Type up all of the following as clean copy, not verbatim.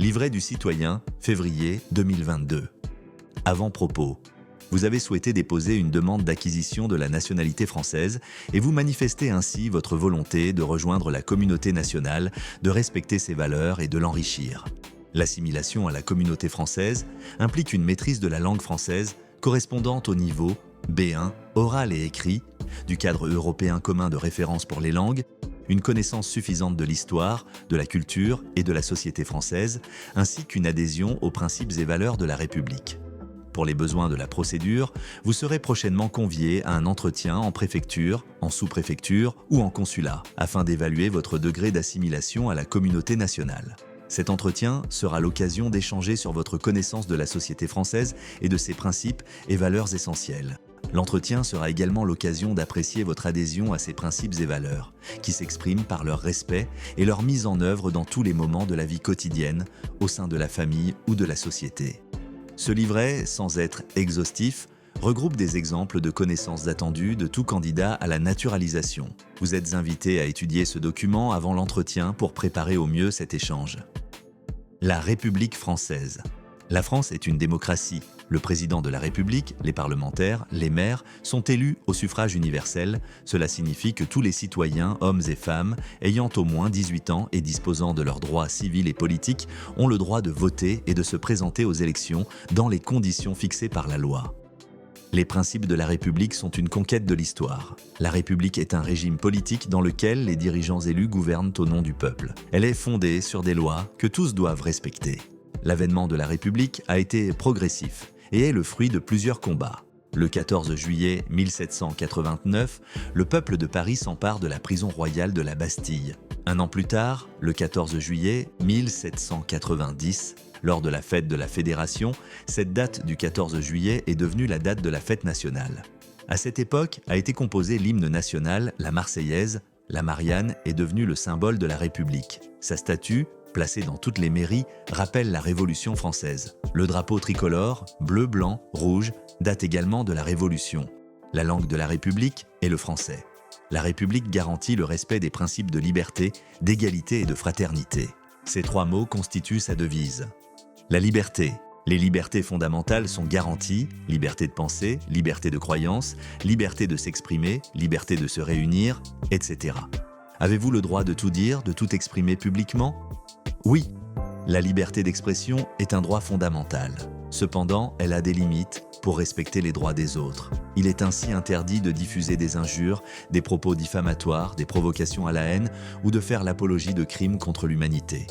Livret du citoyen, février 2022. Avant-propos. Vous avez souhaité déposer une demande d'acquisition de la nationalité française et vous manifestez ainsi votre volonté de rejoindre la communauté nationale, de respecter ses valeurs et de l'enrichir. L'assimilation à la communauté française implique une maîtrise de la langue française correspondante au niveau B1, oral et écrit, du cadre européen commun de référence pour les langues, une connaissance suffisante de l'histoire, de la culture et de la société française, ainsi qu'une adhésion aux principes et valeurs de la République. Pour les besoins de la procédure, vous serez prochainement convié à un entretien en préfecture, en sous-préfecture ou en consulat, afin d'évaluer votre degré d'assimilation à la communauté nationale. Cet entretien sera l'occasion d'échanger sur votre connaissance de la société française et de ses principes et valeurs essentielles. L'entretien sera également l'occasion d'apprécier votre adhésion à ces principes et valeurs, qui s'expriment par leur respect et leur mise en œuvre dans tous les moments de la vie quotidienne, au sein de la famille ou de la société. Ce livret, sans être exhaustif, regroupe des exemples de connaissances attendues de tout candidat à la naturalisation. Vous êtes invité à étudier ce document avant l'entretien pour préparer au mieux cet échange. La République française. La France est une démocratie. Le président de la République, les parlementaires, les maires sont élus au suffrage universel. Cela signifie que tous les citoyens, hommes et femmes, ayant au moins 18 ans et disposant de leurs droits civils et politiques, ont le droit de voter et de se présenter aux élections dans les conditions fixées par la loi. Les principes de la République sont une conquête de l'histoire. La République est un régime politique dans lequel les dirigeants élus gouvernent au nom du peuple. Elle est fondée sur des lois que tous doivent respecter. L'avènement de la République a été progressif et est le fruit de plusieurs combats. Le 14 juillet 1789, le peuple de Paris s'empare de la prison royale de la Bastille. Un an plus tard, le 14 juillet 1790, lors de la fête de la Fédération, cette date du 14 juillet est devenue la date de la fête nationale. À cette époque a été composé l'hymne national, la Marseillaise. La Marianne est devenue le symbole de la République. Sa statue, placée dans toutes les mairies, rappelle la Révolution française. Le drapeau tricolore, bleu, blanc, rouge, date également de la Révolution. La langue de la République est le français. La République garantit le respect des principes de liberté, d'égalité et de fraternité. Ces trois mots constituent sa devise. La liberté. Les libertés fondamentales sont garanties, liberté de penser, liberté de croyance, liberté de s'exprimer, liberté de se réunir, etc. Avez-vous le droit de tout dire, de tout exprimer publiquement ? Oui, la liberté d'expression est un droit fondamental. Cependant, elle a des limites pour respecter les droits des autres. Il est ainsi interdit de diffuser des injures, des propos diffamatoires, des provocations à la haine ou de faire l'apologie de crimes contre l'humanité.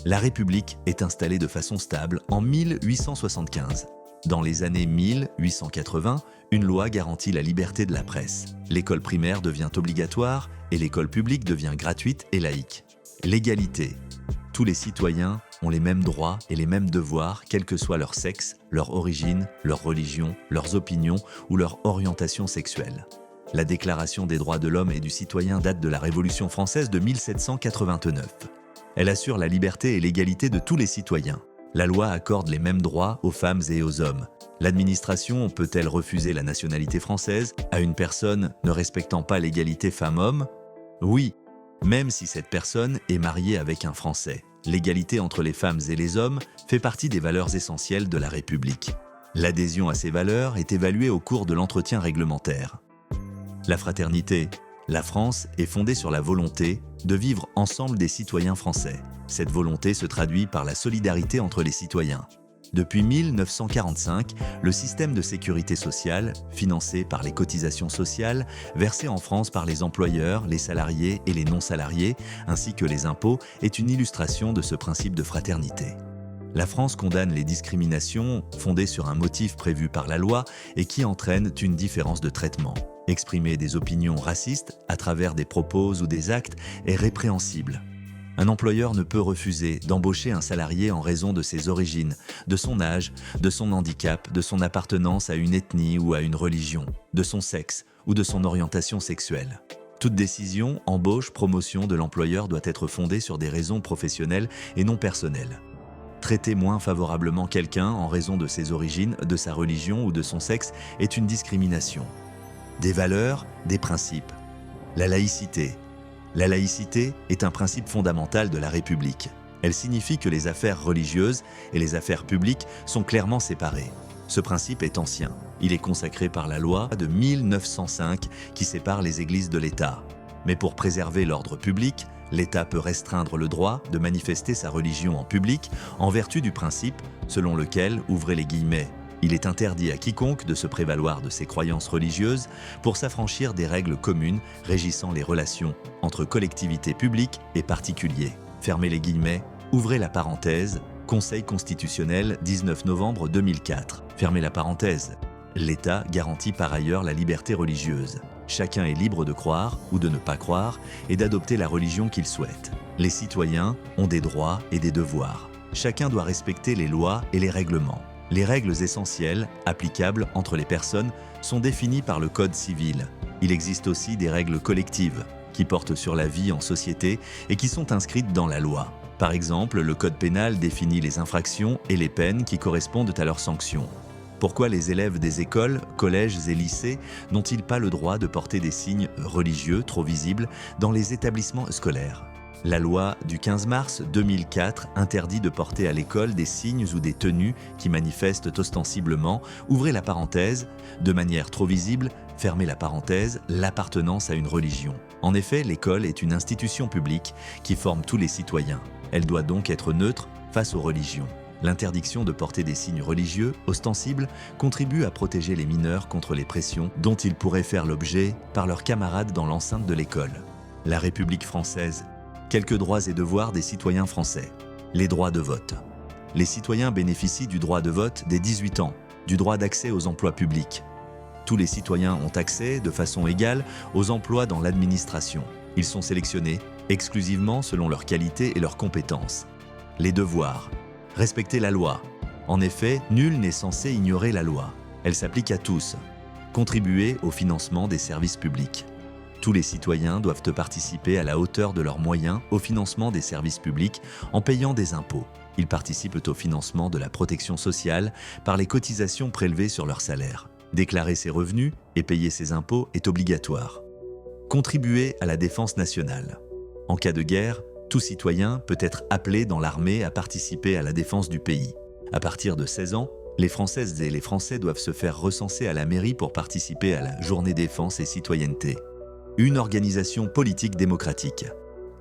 La République est installée de façon stable en 1875. Dans les années 1880, une loi garantit la liberté de la presse. L'école primaire devient obligatoire et l'école publique devient gratuite et laïque. L'égalité. Tous les citoyens ont les mêmes droits et les mêmes devoirs, quel que soit leur sexe, leur origine, leur religion, leurs opinions ou leur orientation sexuelle. La Déclaration des droits de l'homme et du citoyen date de la Révolution française de 1789. Elle assure la liberté et l'égalité de tous les citoyens. La loi accorde les mêmes droits aux femmes et aux hommes. L'administration peut-elle refuser la nationalité française à une personne ne respectant pas l'égalité femmes-hommes ? Oui, même si cette personne est mariée avec un Français. L'égalité entre les femmes et les hommes fait partie des valeurs essentielles de la République. L'adhésion à ces valeurs est évaluée au cours de l'entretien réglementaire. La fraternité. La France est fondée sur la volonté de vivre ensemble des citoyens français. Cette volonté se traduit par la solidarité entre les citoyens. Depuis 1945, le système de sécurité sociale, financé par les cotisations sociales, versées en France par les employeurs, les salariés et les non-salariés, ainsi que les impôts, est une illustration de ce principe de fraternité. La France condamne les discriminations fondées sur un motif prévu par la loi et qui entraînent une différence de traitement. Exprimer des opinions racistes à travers des propos ou des actes est répréhensible. Un employeur ne peut refuser d'embaucher un salarié en raison de ses origines, de son âge, de son handicap, de son appartenance à une ethnie ou à une religion, de son sexe ou de son orientation sexuelle. Toute décision, embauche, promotion de l'employeur doit être fondée sur des raisons professionnelles et non personnelles. Traiter moins favorablement quelqu'un en raison de ses origines, de sa religion ou de son sexe est une discrimination. Des valeurs, des principes. La laïcité. La laïcité est un principe fondamental de la République. Elle signifie que les affaires religieuses et les affaires publiques sont clairement séparées. Ce principe est ancien. Il est consacré par la loi de 1905 qui sépare les églises de l'État. Mais pour préserver l'ordre public, l'État peut restreindre le droit de manifester sa religion en public en vertu du principe selon lequel, ouvrez les guillemets, il est interdit à quiconque de se prévaloir de ses croyances religieuses pour s'affranchir des règles communes régissant les relations entre collectivités publiques et particuliers. Fermez les guillemets, ouvrez la parenthèse, Conseil constitutionnel 19 novembre 2004. Fermez la parenthèse. L'État garantit par ailleurs la liberté religieuse. Chacun est libre de croire ou de ne pas croire et d'adopter la religion qu'il souhaite. Les citoyens ont des droits et des devoirs. Chacun doit respecter les lois et les règlements. Les règles essentielles, applicables entre les personnes, sont définies par le Code civil. Il existe aussi des règles collectives, qui portent sur la vie en société et qui sont inscrites dans la loi. Par exemple, le Code pénal définit les infractions et les peines qui correspondent à leurs sanctions. Pourquoi les élèves des écoles, collèges et lycées n'ont-ils pas le droit de porter des signes religieux trop visibles dans les établissements scolaires ? La loi du 15 mars 2004 interdit de porter à l'école des signes ou des tenues qui manifestent ostensiblement, ouvrez la parenthèse, de manière trop visible, fermez la parenthèse, l'appartenance à une religion. En effet, l'école est une institution publique qui forme tous les citoyens. Elle doit donc être neutre face aux religions. L'interdiction de porter des signes religieux, ostensibles, contribue à protéger les mineurs contre les pressions dont ils pourraient faire l'objet par leurs camarades dans l'enceinte de l'école. La République française. Quelques droits et devoirs des citoyens français. Les droits de vote. Les citoyens bénéficient du droit de vote dès 18 ans, du droit d'accès aux emplois publics. Tous les citoyens ont accès, de façon égale, aux emplois dans l'administration. Ils sont sélectionnés exclusivement selon leur qualité et leurs compétences. Les devoirs. Respecter la loi. En effet, nul n'est censé ignorer la loi. Elle s'applique à tous. Contribuer au financement des services publics. Tous les citoyens doivent participer à la hauteur de leurs moyens au financement des services publics en payant des impôts. Ils participent au financement de la protection sociale par les cotisations prélevées sur leur salaire. Déclarer ses revenus et payer ses impôts est obligatoire. Contribuer à la défense nationale. En cas de guerre, tout citoyen peut être appelé dans l'armée à participer à la défense du pays. À partir de 16 ans, les Françaises et les Français doivent se faire recenser à la mairie pour participer à la journée défense et citoyenneté. Une organisation politique démocratique.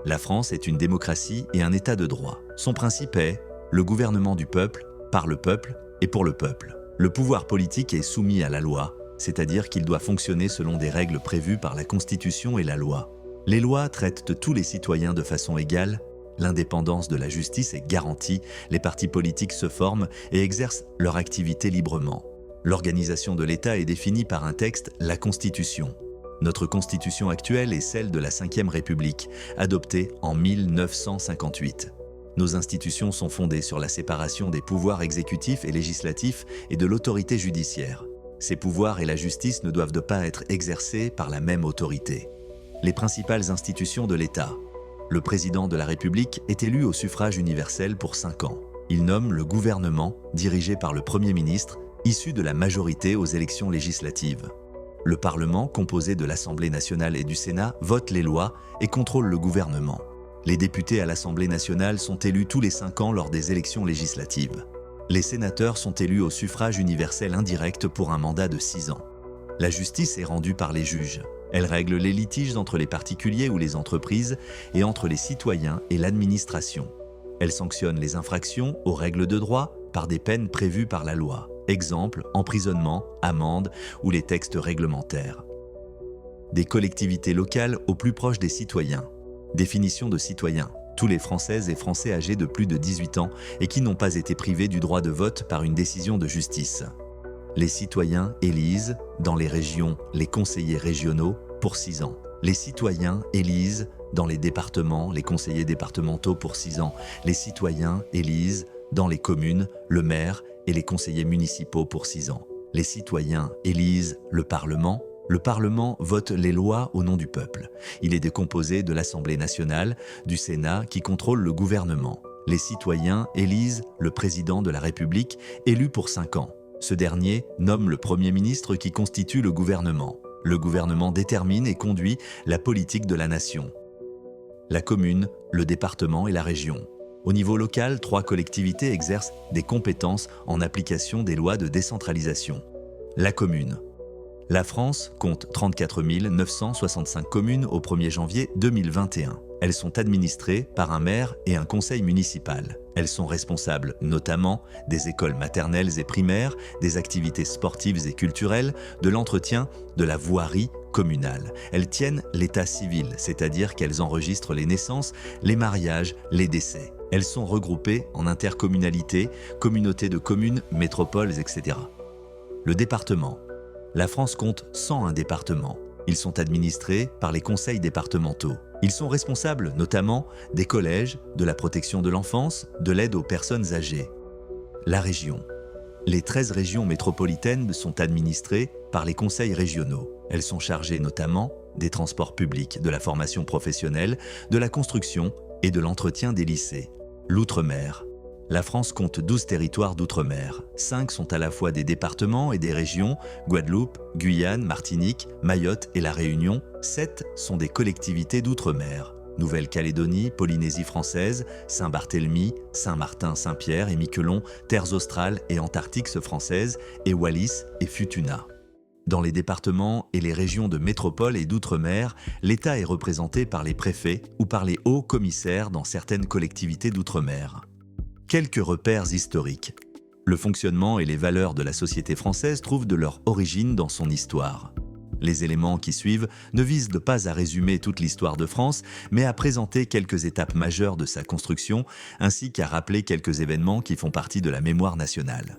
La France est une démocratie et un état de droit. Son principe est le gouvernement du peuple, par le peuple et pour le peuple. Le pouvoir politique est soumis à la loi, c'est-à-dire qu'il doit fonctionner selon des règles prévues par la Constitution et la loi. Les lois traitent tous les citoyens de façon égale, l'indépendance de la justice est garantie, les partis politiques se forment et exercent leur activité librement. L'organisation de l'État est définie par un texte, la Constitution. Notre Constitution actuelle est celle de la Ve République, adoptée en 1958. Nos institutions sont fondées sur la séparation des pouvoirs exécutifs et législatifs et de l'autorité judiciaire. Ces pouvoirs et la justice ne doivent pas être exercés par la même autorité. Les principales institutions de l'État. Le président de la République est élu au suffrage universel pour 5 ans. Il nomme le gouvernement, dirigé par le Premier ministre, issu de la majorité aux élections législatives. Le Parlement, composé de l'Assemblée nationale et du Sénat, vote les lois et contrôle le gouvernement. Les députés à l'Assemblée nationale sont élus tous les 5 ans lors des élections législatives. Les sénateurs sont élus au suffrage universel indirect pour un mandat de 6 ans. La justice est rendue par les juges. Elle règle les litiges entre les particuliers ou les entreprises et entre les citoyens et l'administration. Elle sanctionne les infractions aux règles de droit par des peines prévues par la loi. Exemple, emprisonnement, amende ou les textes réglementaires. Des collectivités locales au plus proche des citoyens. Définition de citoyen. Tous les Françaises et Français âgés de plus de 18 ans et qui n'ont pas été privés du droit de vote par une décision de justice. Les citoyens élisent, dans les régions, les conseillers régionaux pour 6 ans. Les citoyens élisent, dans les départements, les conseillers départementaux pour 6 ans. Les citoyens élisent, dans les communes, le maire et les conseillers municipaux pour 6 ans. Les citoyens élisent le Parlement. Le Parlement vote les lois au nom du peuple. Il est décomposé de l'Assemblée nationale, du Sénat qui contrôle le gouvernement. Les citoyens élisent le président de la République, élu pour 5 ans. Ce dernier nomme le Premier ministre qui constitue le gouvernement. Le gouvernement détermine et conduit la politique de la nation. La commune, le département et la région. Au niveau local, 3 collectivités exercent des compétences en application des lois de décentralisation. La commune. La France compte 34 965 communes au 1er janvier 2021. Elles sont administrées par un maire et un conseil municipal. Elles sont responsables notamment des écoles maternelles et primaires, des activités sportives et culturelles, de l'entretien de la voirie communale. Elles tiennent l'état civil, c'est-à-dire qu'elles enregistrent les naissances, les mariages, les décès. Elles sont regroupées en intercommunalités, communautés de communes, métropoles, etc. Le département. La France compte 101 départements. Ils sont administrés par les conseils départementaux. Ils sont responsables notamment des collèges, de la protection de l'enfance, de l'aide aux personnes âgées. La région. Les 13 régions métropolitaines sont administrées par les conseils régionaux. Elles sont chargées notamment des transports publics, de la formation professionnelle, de la construction et de l'entretien des lycées. L'outre-mer. La France compte 12 territoires d'outre-mer. 5 sont à la fois des départements et des régions, Guadeloupe, Guyane, Martinique, Mayotte et La Réunion. 7 sont des collectivités d'outre-mer. Nouvelle-Calédonie, Polynésie française, Saint-Barthélemy, Saint-Martin, Saint-Pierre et Miquelon, terres australes et antarctiques françaises, et Wallis et Futuna. Dans les départements et les régions de métropole et d'outre-mer, l'État est représenté par les préfets ou par les hauts commissaires dans certaines collectivités d'outre-mer. Quelques repères historiques. Le fonctionnement et les valeurs de la société française trouvent de leur origine dans son histoire. Les éléments qui suivent ne visent pas à résumer toute l'histoire de France, mais à présenter quelques étapes majeures de sa construction, ainsi qu'à rappeler quelques événements qui font partie de la mémoire nationale.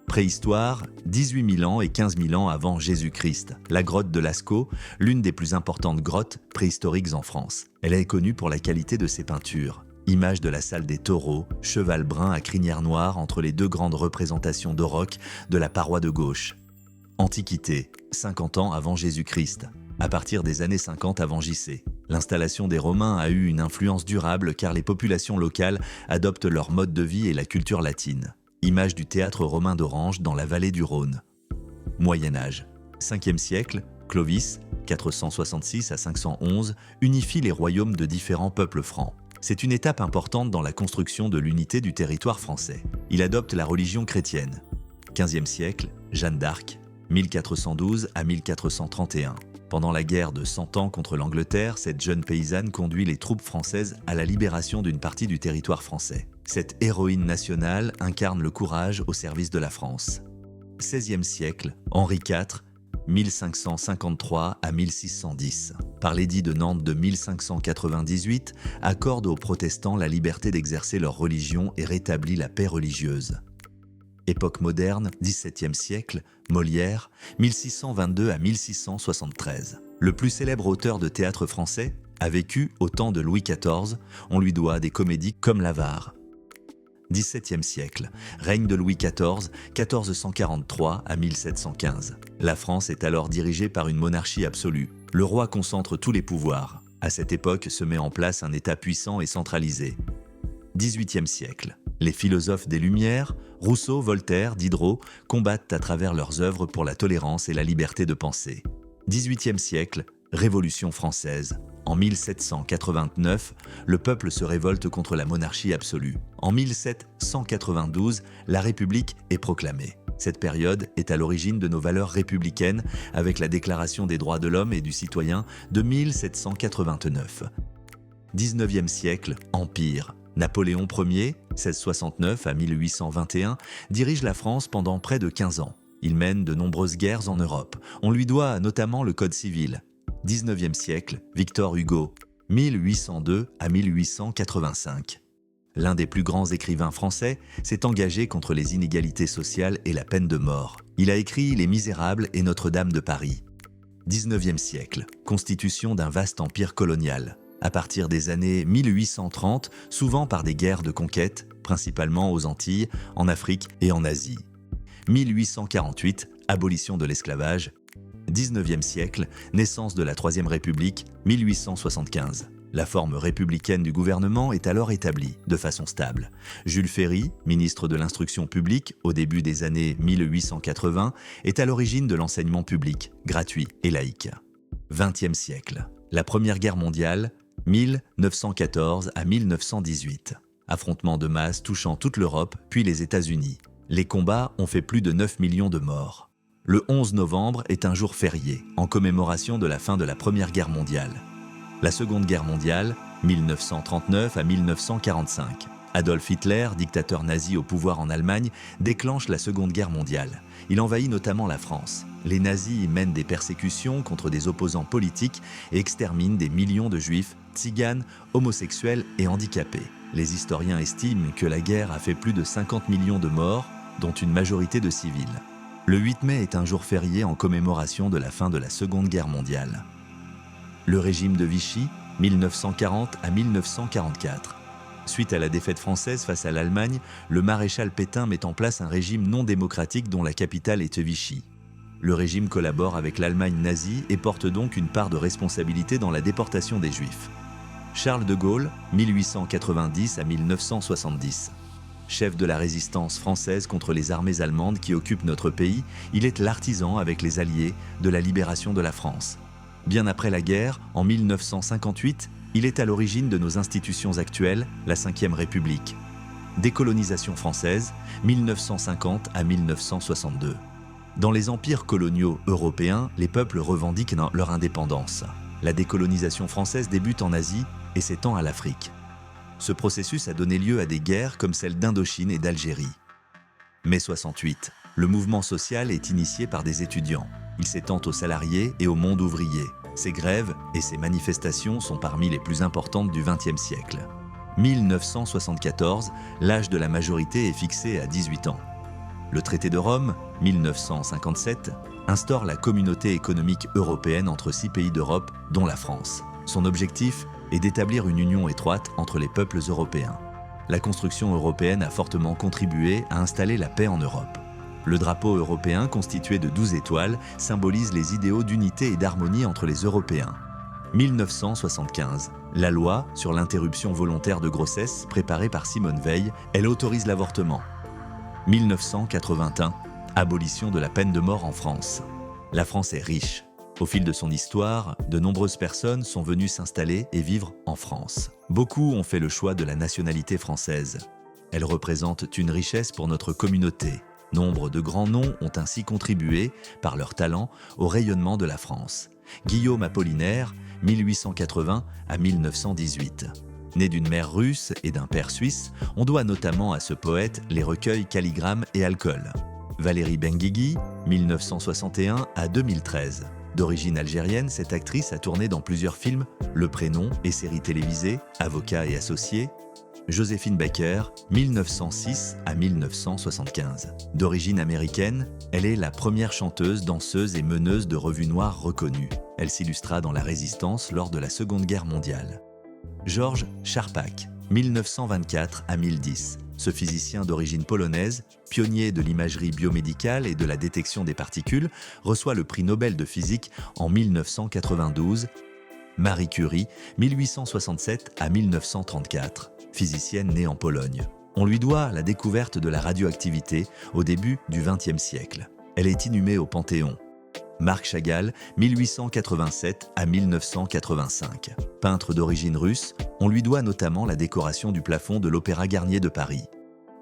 Préhistoire, 18 000 ans et 15 000 ans avant Jésus-Christ. La grotte de Lascaux, l'une des plus importantes grottes préhistoriques en France. Elle est connue pour la qualité de ses peintures. Image de la salle des taureaux, cheval brun à crinière noire entre les deux grandes représentations d'aurochs de la paroi de gauche. Antiquité, 50 ans avant Jésus-Christ, à partir des années 50 avant JC. L'installation des Romains a eu une influence durable car les populations locales adoptent leur mode de vie et la culture latine. Image du théâtre romain d'Orange dans la vallée du Rhône. Moyen-Âge, 5e siècle, Clovis, 466 à 511, unifie les royaumes de différents peuples francs. C'est une étape importante dans la construction de l'unité du territoire français. Il adopte la religion chrétienne. 15e siècle, Jeanne d'Arc, 1412 à 1431. Pendant la guerre de 100 ans contre l'Angleterre, cette jeune paysanne conduit les troupes françaises à la libération d'une partie du territoire français. Cette héroïne nationale incarne le courage au service de la France. 16e siècle, Henri IV, 1553 à 1610. Par l'édit de Nantes de 1598, accorde aux protestants la liberté d'exercer leur religion et rétablit la paix religieuse. Époque moderne, 17e siècle, Molière, 1622 à 1673. Le plus célèbre auteur de théâtre français a vécu au temps de Louis XIV. On lui doit des comédies comme L'Avare. 17e siècle, règne de Louis XIV, 1443 à 1715. La France est alors dirigée par une monarchie absolue. Le roi concentre tous les pouvoirs. À cette époque se met en place un État puissant et centralisé. 18e siècle, les philosophes des Lumières, Rousseau, Voltaire, Diderot, combattent à travers leurs œuvres pour la tolérance et la liberté de penser. 18e siècle, Révolution française. En 1789, le peuple se révolte contre la monarchie absolue. En 1792, la République est proclamée. Cette période est à l'origine de nos valeurs républicaines avec la Déclaration des droits de l'homme et du citoyen de 1789. 19e siècle, Empire. Napoléon Ier, 1669 à 1821, dirige la France pendant près de 15 ans. Il mène de nombreuses guerres en Europe. On lui doit notamment le Code civil. 19e siècle, Victor Hugo, 1802 à 1885. L'un des plus grands écrivains français s'est engagé contre les inégalités sociales et la peine de mort. Il a écrit Les Misérables et Notre-Dame de Paris. 19e siècle, constitution d'un vaste empire colonial. À partir des années 1830, souvent par des guerres de conquête, principalement aux Antilles, en Afrique et en Asie. 1848, abolition de l'esclavage. 19e siècle, naissance de la Troisième République, 1875. La forme républicaine du gouvernement est alors établie, de façon stable. Jules Ferry, ministre de l'Instruction publique au début des années 1880, est à l'origine de l'enseignement public, gratuit et laïque. 20e siècle, la Première Guerre mondiale, 1914 à 1918. Affrontements de masse touchant toute l'Europe, puis les États-Unis. Les combats ont fait plus de 9 millions de morts. Le 11 novembre est un jour férié, en commémoration de la fin de la Première Guerre mondiale. La Seconde Guerre mondiale, 1939 à 1945. Adolf Hitler, dictateur nazi au pouvoir en Allemagne, déclenche la Seconde Guerre mondiale. Il envahit notamment la France. Les nazis y mènent des persécutions contre des opposants politiques et exterminent des millions de juifs, tziganes, homosexuels et handicapés. Les historiens estiment que la guerre a fait plus de 50 millions de morts, dont une majorité de civils. Le 8 mai est un jour férié en commémoration de la fin de la Seconde Guerre mondiale. Le régime de Vichy, 1940 à 1944. Suite à la défaite française face à l'Allemagne, le maréchal Pétain met en place un régime non démocratique dont la capitale est Vichy. Le régime collabore avec l'Allemagne nazie et porte donc une part de responsabilité dans la déportation des Juifs. Charles de Gaulle, 1890 à 1970. Chef de la résistance française contre les armées allemandes qui occupent notre pays, il est l'artisan avec les Alliés de la libération de la France. Bien après la guerre, en 1958, il est à l'origine de nos institutions actuelles, la Ve République. Décolonisation française, 1950 à 1962. Dans les empires coloniaux européens, les peuples revendiquent leur indépendance. La décolonisation française débute en Asie et s'étend à l'Afrique. Ce processus a donné lieu à des guerres comme celle d'Indochine et d'Algérie. Mai 68, le mouvement social est initié par des étudiants. Il s'étend aux salariés et au monde ouvrier. Ces grèves et ces manifestations sont parmi les plus importantes du XXe siècle. 1974, l'âge de la majorité est fixé à 18 ans. Le traité de Rome, 1957, instaure la communauté économique européenne entre 6 pays d'Europe, dont la France. Son objectif est d'établir une union étroite entre les peuples européens. La construction européenne a fortement contribué à installer la paix en Europe. Le drapeau européen, constitué de 12 étoiles, symbolise les idéaux d'unité et d'harmonie entre les Européens. 1975. La loi sur l'interruption volontaire de grossesse, préparée par Simone Veil, elle autorise l'avortement. 1981. Abolition de la peine de mort en France. La France est riche. Au fil de son histoire, de nombreuses personnes sont venues s'installer et vivre en France. Beaucoup ont fait le choix de la nationalité française. Elle représente une richesse pour notre communauté. Nombre de grands noms ont ainsi contribué, par leur talent, au rayonnement de la France. Guillaume Apollinaire, 1880 à 1918. Né d'une mère russe et d'un père suisse, on doit notamment à ce poète les recueils Calligramme et Alcool. Valérie Benguigui, 1961 à 2013. D'origine algérienne, cette actrice a tourné dans plusieurs films, Le Prénom et séries télévisées, Avocat et associé. Joséphine Baker, 1906 à 1975. D'origine américaine, elle est la première chanteuse, danseuse et meneuse de revues noires reconnue. Elle s'illustra dans la Résistance lors de la Seconde Guerre mondiale. Georges Charpak, 1924 à 1010. Ce physicien d'origine polonaise, pionnier de l'imagerie biomédicale et de la détection des particules, reçoit le prix Nobel de physique en 1992. Marie Curie, 1867 à 1934. Physicienne née en Pologne. On lui doit la découverte de la radioactivité au début du XXe siècle. Elle est inhumée au Panthéon. Marc Chagall, 1887 à 1985. Peintre d'origine russe, on lui doit notamment la décoration du plafond de l'Opéra Garnier de Paris.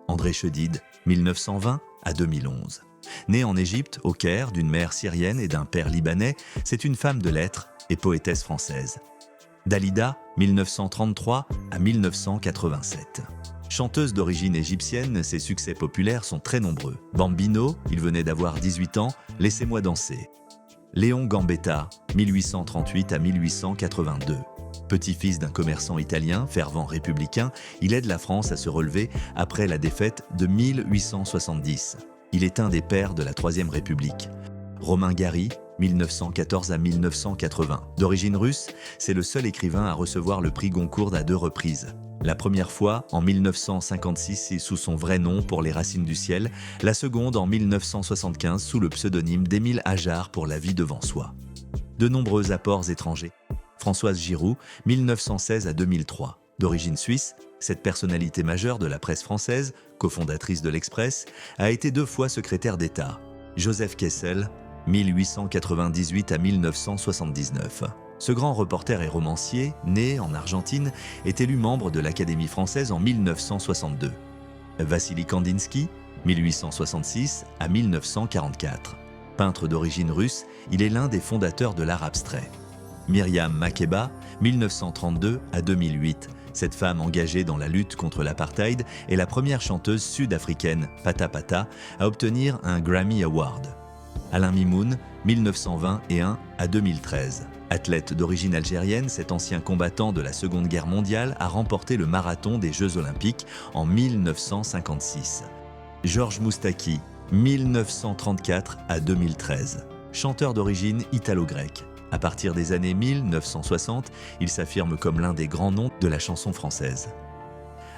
André Chedid, 1920 à 2011. Née en Égypte, au Caire, d'une mère syrienne et d'un père libanais, c'est une femme de lettres et poétesse française. Dalida, 1933 à 1987. Chanteuse d'origine égyptienne, ses succès populaires sont très nombreux. Bambino, il venait d'avoir 18 ans, Laissez-moi danser. Léon Gambetta, 1838 à 1882. Petit-fils d'un commerçant italien, fervent républicain, il aide la France à se relever après la défaite de 1870. Il est un des pères de la Troisième République. Romain Gary, 1914 à 1980. D'origine russe, c'est le seul écrivain à recevoir le prix Goncourt à 2 reprises. La première fois, en 1956, sous son vrai nom pour Les Racines du ciel, la seconde en 1975 sous le pseudonyme d'Émile Ajar pour La vie devant soi. De nombreux apports étrangers. Françoise Giroud, 1916 à 2003. D'origine suisse, cette personnalité majeure de la presse française, cofondatrice de l'Express, a été 2 fois secrétaire d'État. Joseph Kessel, 1898 à 1979. Ce grand reporter et romancier, né en Argentine, est élu membre de l'Académie française en 1962. Vassili Kandinsky, 1866 à 1944. Peintre d'origine russe, il est l'un des fondateurs de l'art abstrait. Myriam Makeba, 1932 à 2008. Cette femme engagée dans la lutte contre l'apartheid est la première chanteuse sud-africaine, Pata Pata, à obtenir un Grammy Award. Alain Mimoun, 1921 à 2013. Athlète d'origine algérienne, cet ancien combattant de la Seconde Guerre mondiale a remporté le marathon des Jeux Olympiques en 1956. Georges Moustaki, 1934 à 2013. Chanteur d'origine italo-grecque. À partir des années 1960, il s'affirme comme l'un des grands noms de la chanson française.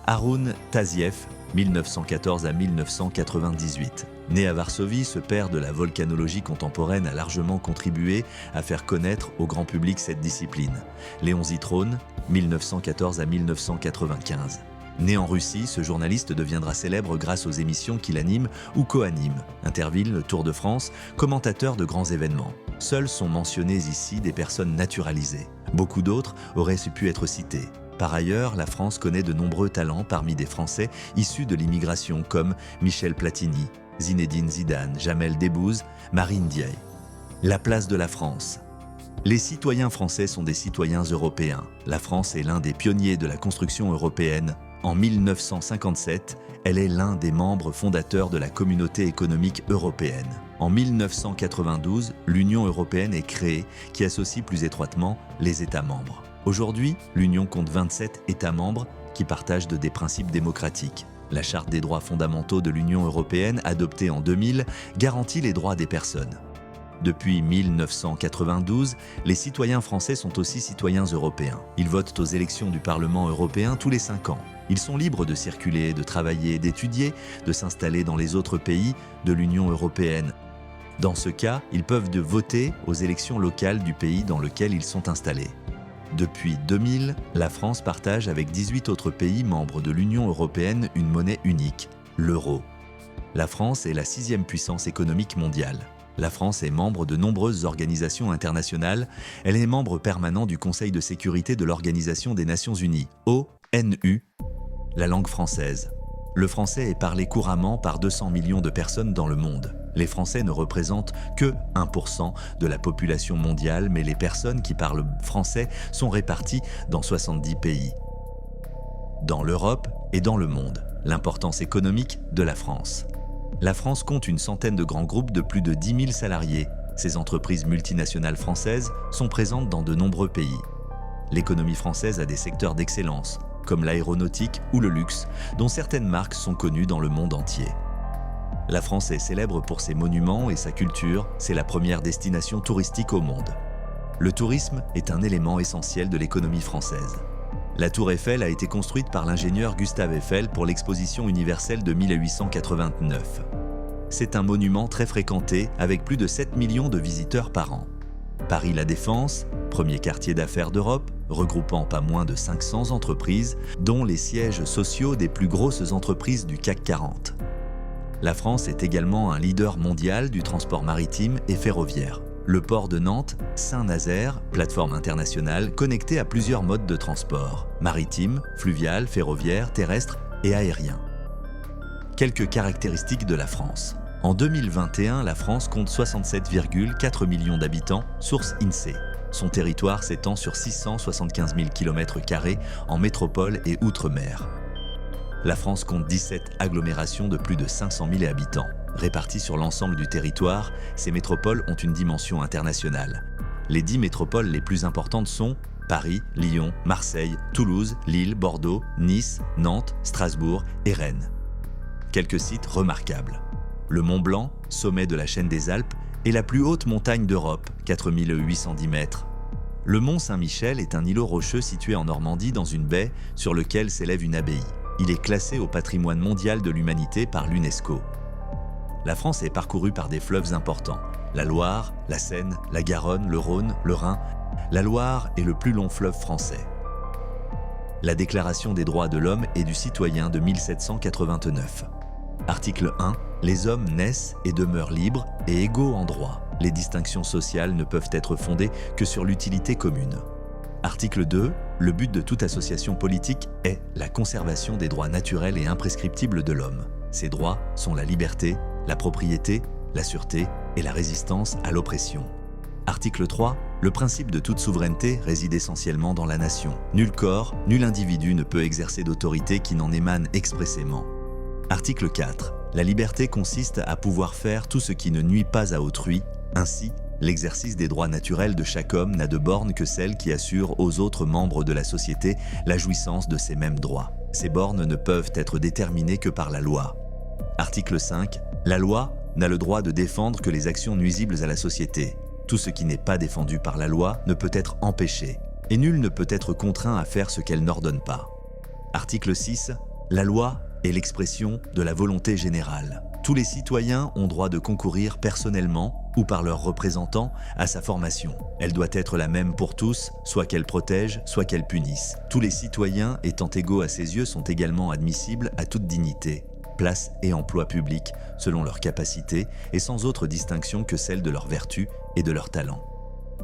Haroun Tazieff, 1914 à 1998. Né à Varsovie, ce père de la volcanologie contemporaine a largement contribué à faire connaître au grand public cette discipline. Léon Zitrone, 1914 à 1995. Né en Russie, ce journaliste deviendra célèbre grâce aux émissions qu'il anime ou co-anime. Interville, Tour de France, commentateur de grands événements. Seuls sont mentionnés ici des personnes naturalisées. Beaucoup d'autres auraient pu être cités. Par ailleurs, la France connaît de nombreux talents parmi des Français issus de l'immigration comme Michel Platini, Zinedine Zidane, Jamel Debbouze, Marine Ndiaye. La place de la France. Les citoyens français sont des citoyens européens. La France est l'un des pionniers de la construction européenne. En 1957, elle est l'un des membres fondateurs de la Communauté économique européenne. En 1992, l'Union européenne est créée, qui associe plus étroitement les États membres. Aujourd'hui, l'Union compte 27 États membres qui partagent des principes démocratiques. La Charte des droits fondamentaux de l'Union européenne, adoptée en 2000, garantit les droits des personnes. Depuis 1992, les citoyens français sont aussi citoyens européens. Ils votent aux élections du Parlement européen tous les 5 ans. Ils sont libres de circuler, de travailler, d'étudier, de s'installer dans les autres pays de l'Union européenne. Dans ce cas, ils peuvent voter aux élections locales du pays dans lequel ils sont installés. Depuis 2000, la France partage avec 18 autres pays membres de l'Union européenne une monnaie unique, l'euro. La France est la 6e puissance économique mondiale. La France est membre de nombreuses organisations internationales. Elle est membre permanent du Conseil de sécurité de l'Organisation des Nations Unies, ONU. La langue française. Le français est parlé couramment par 200 millions de personnes dans le monde. Les Français ne représentent que 1% de la population mondiale, mais les personnes qui parlent français sont réparties dans 70 pays. Dans l'Europe et dans le monde, l'importance économique de la France. La France compte une centaine de grands groupes de plus de 10 000 salariés. Ces entreprises multinationales françaises sont présentes dans de nombreux pays. L'économie française a des secteurs d'excellence, comme l'aéronautique ou le luxe, dont certaines marques sont connues dans le monde entier. La France est célèbre pour ses monuments et sa culture, c'est la première destination touristique au monde. Le tourisme est un élément essentiel de l'économie française. La Tour Eiffel a été construite par l'ingénieur Gustave Eiffel pour l'exposition universelle de 1889. C'est un monument très fréquenté avec plus de 7 millions de visiteurs par an. Paris La Défense, premier quartier d'affaires d'Europe, regroupant pas moins de 500 entreprises, dont les sièges sociaux des plus grosses entreprises du CAC 40. La France est également un leader mondial du transport maritime et ferroviaire. Le port de Nantes, Saint-Nazaire, plateforme internationale connectée à plusieurs modes de transport, maritime, fluvial, ferroviaire, terrestre et aérien. Quelques caractéristiques de la France. En 2021, la France compte 67,4 millions d'habitants, source INSEE. Son territoire s'étend sur 675 000 km² en métropole et outre-mer. La France compte 17 agglomérations de plus de 500 000 habitants. Réparties sur l'ensemble du territoire, ces métropoles ont une dimension internationale. Les 10 métropoles les plus importantes sont Paris, Lyon, Marseille, Toulouse, Lille, Bordeaux, Nice, Nantes, Strasbourg et Rennes. Quelques sites remarquables. Le Mont Blanc, sommet de la chaîne des Alpes, est la plus haute montagne d'Europe, 4810 mètres. Le Mont Saint-Michel est un îlot rocheux situé en Normandie dans une baie sur lequel s'élève une abbaye. Il est classé au patrimoine mondial de l'humanité par l'UNESCO. La France est parcourue par des fleuves importants. La Loire, la Seine, la Garonne, le Rhône, le Rhin. La Loire est le plus long fleuve français. La Déclaration des droits de l'homme et du citoyen de 1789. Article 1. Les hommes naissent et demeurent libres et égaux en droit. les distinctions sociales ne peuvent être fondées que sur l'utilité commune. Article 2. Le but de toute association politique est la conservation des droits naturels et imprescriptibles de l'homme. Ces droits sont la liberté, la propriété, la sûreté et la résistance à l'oppression. Article 3. Le principe de toute souveraineté réside essentiellement dans la nation. Nul corps, nul individu ne peut exercer d'autorité qui n'en émane expressément. Article 4. La liberté consiste à pouvoir faire tout ce qui ne nuit pas à autrui. Ainsi, l'exercice des droits naturels de chaque homme n'a de borne que celle qui assure aux autres membres de la société la jouissance de ces mêmes droits. Ces bornes ne peuvent être déterminées que par la loi. Article 5. La loi n'a le droit de défendre que les actions nuisibles à la société. Tout ce qui n'est pas défendu par la loi ne peut être empêché, et nul ne peut être contraint à faire ce qu'elle n'ordonne pas. Article 6. La loi est l'expression de la volonté générale. Tous les citoyens ont droit de concourir personnellement ou par leurs représentants à sa formation. Elle doit être la même pour tous, soit qu'elle protège, soit qu'elle punisse. Tous les citoyens, étant égaux à ses yeux, sont également admissibles à toute dignité, place et emploi public, selon leurs capacités et sans autre distinction que celle de leur vertu et de leur talent.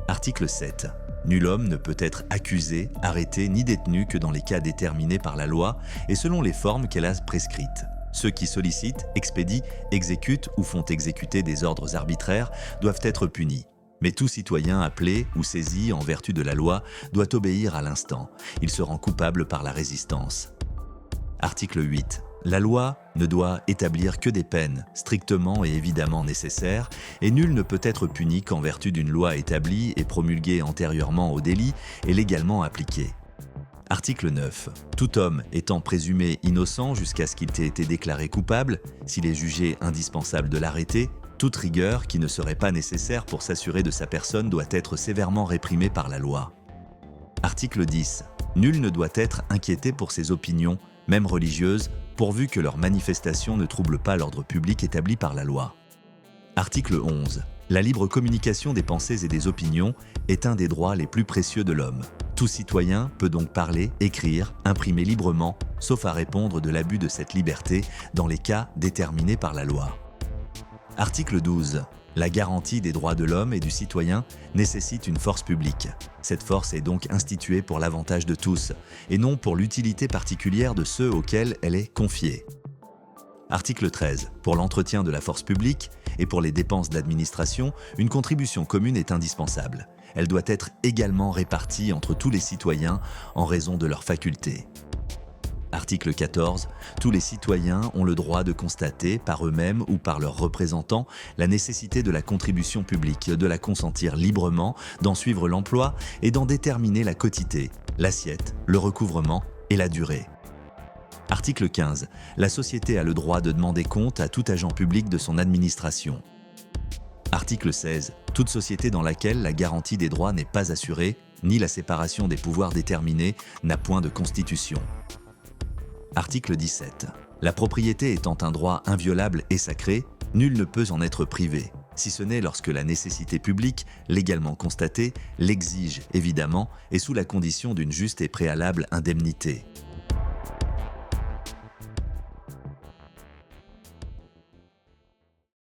Article 7. Nul homme ne peut être accusé, arrêté ni détenu que dans les cas déterminés par la loi et selon les formes qu'elle a prescrites. Ceux qui sollicitent, expédient, exécutent ou font exécuter des ordres arbitraires doivent être punis. Mais tout citoyen appelé ou saisi en vertu de la loi doit obéir à l'instant. Il se rend coupable par la résistance. Article 8. La loi ne doit établir que des peines strictement et évidemment nécessaires et nul ne peut être puni qu'en vertu d'une loi établie et promulguée antérieurement au délit et légalement appliquée. Article 9. Tout homme étant présumé innocent jusqu'à ce qu'il ait été déclaré coupable, s'il est jugé indispensable de l'arrêter, toute rigueur qui ne serait pas nécessaire pour s'assurer de sa personne doit être sévèrement réprimée par la loi. Article 10. Nul ne doit être inquiété pour ses opinions, même religieuses, pourvu que leurs manifestations ne troublent pas l'ordre public établi par la loi. Article 11. La libre communication des pensées et des opinions est un des droits les plus précieux de l'homme. Tout citoyen peut donc parler, écrire, imprimer librement, sauf à répondre de l'abus de cette liberté dans les cas déterminés par la loi. Article 12. La garantie des droits de l'homme et du citoyen nécessite une force publique. Cette force est donc instituée pour l'avantage de tous, et non pour l'utilité particulière de ceux auxquels elle est confiée. Article 13. Pour l'entretien de la force publique et pour les dépenses d'administration, une contribution commune est indispensable. Elle doit être également répartie entre tous les citoyens en raison de leurs facultés. Article 14. Tous les citoyens ont le droit de constater, par eux-mêmes ou par leurs représentants, la nécessité de la contribution publique, de la consentir librement, d'en suivre l'emploi et d'en déterminer la quotité, l'assiette, le recouvrement et la durée. Article 15. La société a le droit de demander compte à tout agent public de son administration. Article 16. Toute société dans laquelle la garantie des droits n'est pas assurée, ni la séparation des pouvoirs déterminée, n'a point de constitution. Article 17. La propriété étant un droit inviolable et sacré, nul ne peut en être privé, si ce n'est lorsque la nécessité publique, légalement constatée, l'exige évidemment et sous la condition d'une juste et préalable indemnité.